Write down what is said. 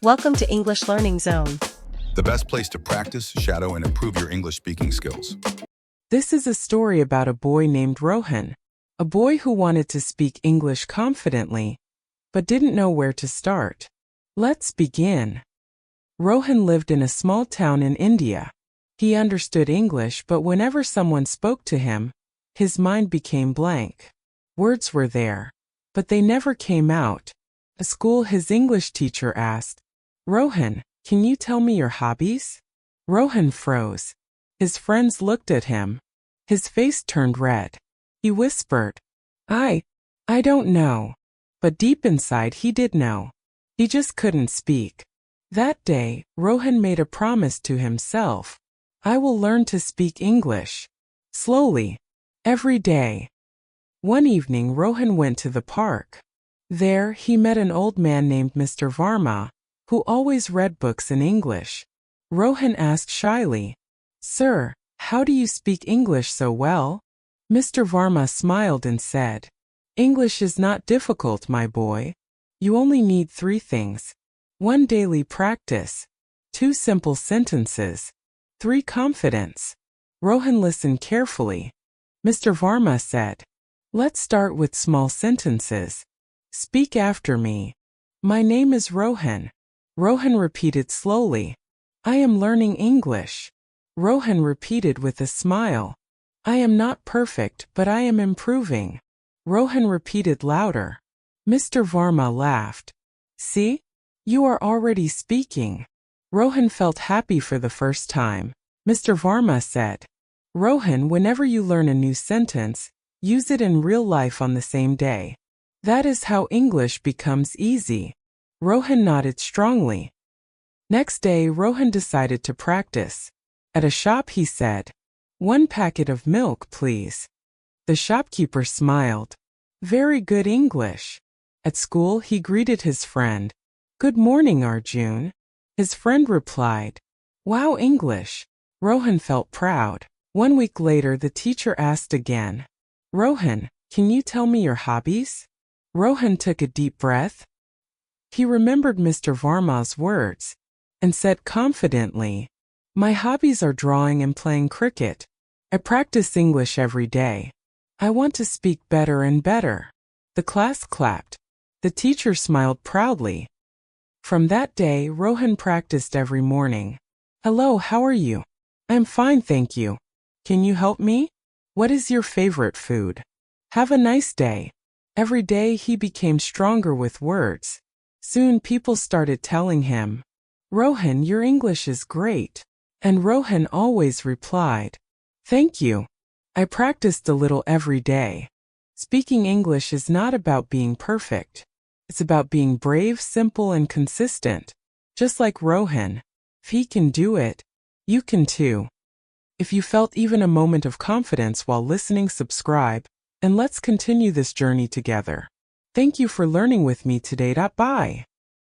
Welcome to English Learning Zone. The best place to practice, shadow, and improve your English speaking skills. This is a story about a boy named Rohan, a boy who wanted to speak English confidently, but didn't know where to start. Let's begin. Rohan lived in a small town in India. He understood English, but whenever someone spoke to him, his mind became blank. Words were there, but they never came out. At school, his English teacher asked, "Rohan, can you tell me your hobbies?" Rohan froze. His friends looked at him. His face turned red. He whispered, I don't know." But deep inside he did know. He just couldn't speak. That day, Rohan made a promise to himself. I will learn to speak English. Slowly. Every day. One evening Rohan went to the park. There he met an old man named Mr. Varma, who always read books in English. Rohan asked shyly, "Sir, how do you speak English so well?" Mr. Varma smiled and said, "English is not difficult, my boy. You only need 3 things. 1 daily practice, 2 simple sentences, 3 confidence." Rohan listened carefully. Mr. Varma said, "Let's start with small sentences. Speak after me. My name is Rohan." Rohan repeated slowly, "I am learning English." Rohan repeated with a smile, "I am not perfect, but I am improving." Rohan repeated louder. Mr. Varma laughed. "See? You are already speaking." Rohan felt happy for the first time. Mr. Varma said, "Rohan, whenever you learn a new sentence, use it in real life on the same day. That is how English becomes easy." Rohan nodded strongly. Next day, Rohan decided to practice. At a shop he said, "1 packet of milk, please." The shopkeeper smiled. Very good English. At school, he greeted his friend. "Good morning, Arjun." His friend replied, "Wow, English." Rohan felt proud. 1 week later, the teacher asked again, "Rohan, can you tell me your hobbies?" Rohan took a deep breath. He remembered Mr. Varma's words and said confidently, "My hobbies are drawing and playing cricket. I practice English every day. I want to speak better and better." The class clapped. The teacher smiled proudly. From that day, Rohan practiced every morning. "Hello, how are you?" "I'm fine, thank you." "Can you help me?" "What is your favorite food?" "Have a nice day." Every day he became stronger with words. Soon people started telling him, "Rohan, your English is great." And Rohan always replied, "Thank you. I practiced a little every day." Speaking English is not about being perfect. It's about being brave, simple, and consistent. Just like Rohan. If he can do it, you can too. If you felt even a moment of confidence while listening, subscribe, and let's continue this journey together. Thank you for learning with me today. Bye.